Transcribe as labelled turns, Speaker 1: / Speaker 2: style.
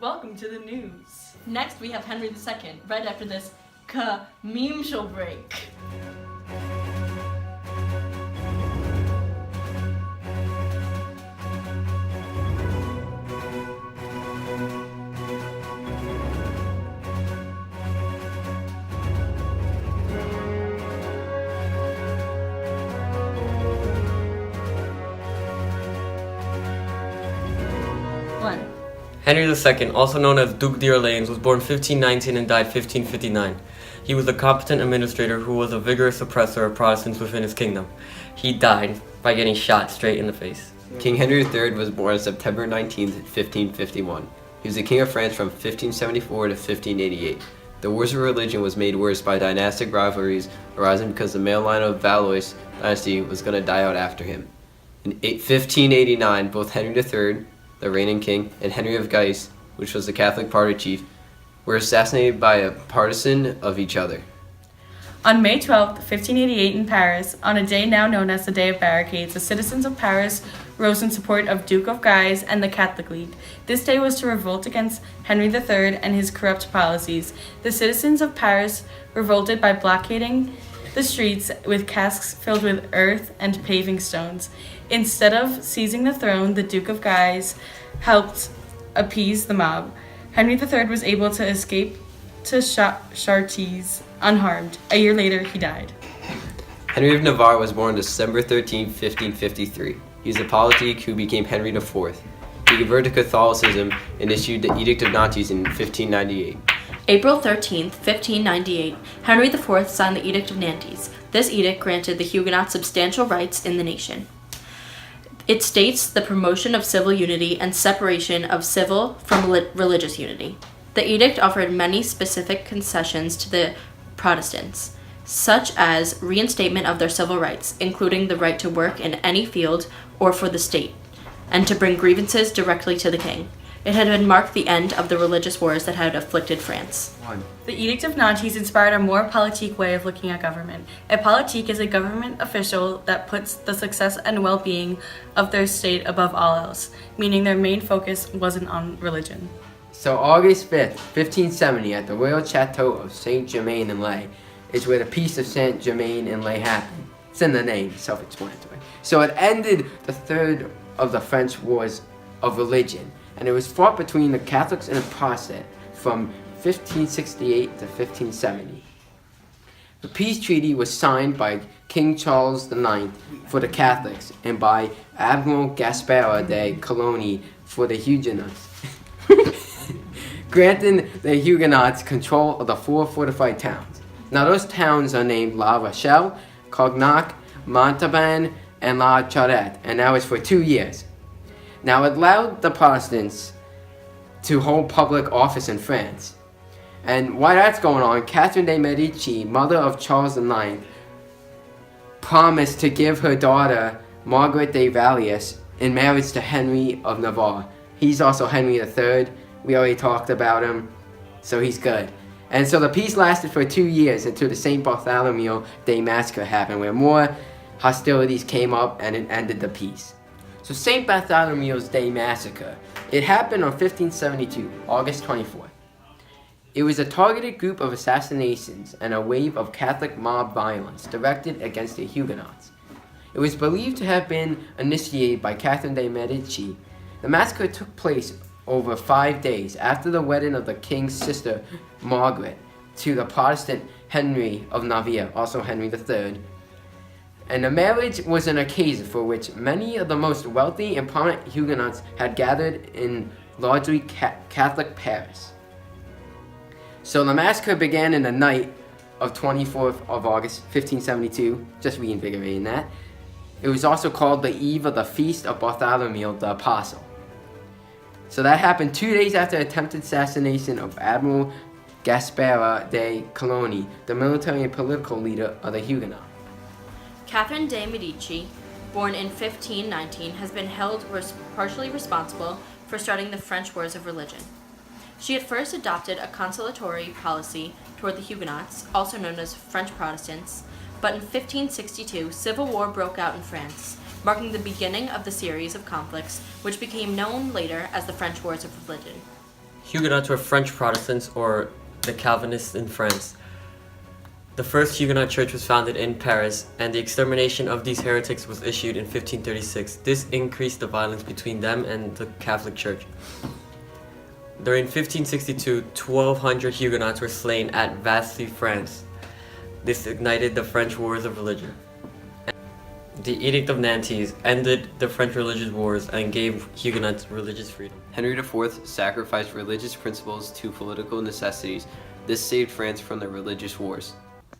Speaker 1: Welcome to the news.
Speaker 2: Next, we have Henry II, right after this commercial break.
Speaker 3: Henry II, also known as Duc d'Orléans, was born 1519 and died 1559. He was a competent administrator who was a vigorous oppressor of Protestants within his kingdom. He died by getting shot straight in the face.
Speaker 4: King Henry III was born September 19, 1551. He was the King of France from 1574 to 1588. The wars of religion was made worse by dynastic rivalries arising because the male line of Valois dynasty was going to die out after him. In 1589, both Henry III, the reigning king, and Henry of Guise, which was the Catholic party chief, were assassinated by a partisan of each other.
Speaker 1: On May 12, 1588 in Paris, on a day now known as the Day of Barricades, the citizens of Paris rose in support of Duke of Guise and the Catholic League. This day was to revolt against Henry III and his corrupt policies. The citizens of Paris revolted by blockading the streets with casks filled with earth and paving stones. Instead of seizing the throne, the Duke of Guise helped appease the mob. Henry III was able to escape to Chartres unharmed. A year later, he died.
Speaker 4: Henry of Navarre was born December 13, 1553. He was a politic who became Henry IV. He converted to Catholicism and issued the Edict of Nantes in 1598.
Speaker 2: April 13, 1598, Henry IV signed the Edict of Nantes. This edict granted the Huguenots substantial rights in the nation. It states the promotion of civil unity and separation of civil from religious unity. The edict offered many specific concessions to the Protestants, such as reinstatement of their civil rights, including the right to work in any field or for the state, and to bring grievances directly to the king. It had marked the end of the religious wars that had afflicted France.
Speaker 1: The Edict of Nantes inspired a more politique way of looking at government. A politique is a government official that puts the success and well-being of their state above all else, meaning their main focus wasn't on religion.
Speaker 5: So August 5th, 1570, at the Royal Chateau of Saint-Germain-en-Laye is where the Peace of Saint-Germain-en-Laye happened. It's in the name, self-explanatory. So it ended the third of the French Wars of Religion, and it was fought between the Catholics and the Protestants from 1568 to 1570. The peace treaty was signed by King Charles IX for the Catholics and by Admiral Gaspard de Coligny for the Huguenots, granting the Huguenots control of the 4 fortified towns. Now those towns are named La Rochelle, Cognac, Montauban, and La Charette, and that was for 2 years. Now it allowed the Protestants to hold public office in France. And while that's going on, Catherine de' Medici, mother of Charles IX, promised to give her daughter, Margaret de Valius, in marriage to Henry of Navarre. He's also Henry III. We already talked about him, so he's good. And so the peace lasted for 2 years until the St. Bartholomew Day Massacre happened, where more hostilities came up and it ended the peace. So St. Bartholomew's Day Massacre, it happened on 1572, August 24th. It was a targeted group of assassinations and a wave of Catholic mob violence directed against the Huguenots. It was believed to have been initiated by Catherine de' Medici. The massacre took place over 5 days after the wedding of the king's sister, Margaret, to the Protestant Henry of Navarre, also Henry III. And the marriage was an occasion for which many of the most wealthy and prominent Huguenots had gathered in largely Catholic Paris. So the massacre began in the night of 24th of August, 1572, just reinvigorating that. It was also called the eve of the Feast of Bartholomew the Apostle. So that happened 2 days after the attempted assassination of Admiral Gaspard de Coligny, the military and political leader of the Huguenots.
Speaker 2: Catherine de' Medici, born in 1519, has been held partially responsible for starting the French Wars of Religion. She at first adopted a conciliatory policy toward the Huguenots, also known as French Protestants, but in 1562, civil war broke out in France, marking the beginning of the series of conflicts which became known later as the French Wars of Religion.
Speaker 3: Huguenots were French Protestants, or the Calvinists in France. The first Huguenot church was founded in Paris, and the extermination of these heretics was issued in 1536. This increased the violence between them and the Catholic Church. During 1562, 1,200 Huguenots were slain at Vassy, France. This ignited the French Wars of Religion. The Edict of Nantes ended the French religious wars and gave Huguenots religious freedom.
Speaker 4: Henry IV sacrificed religious principles to political necessities. This saved France from the religious wars.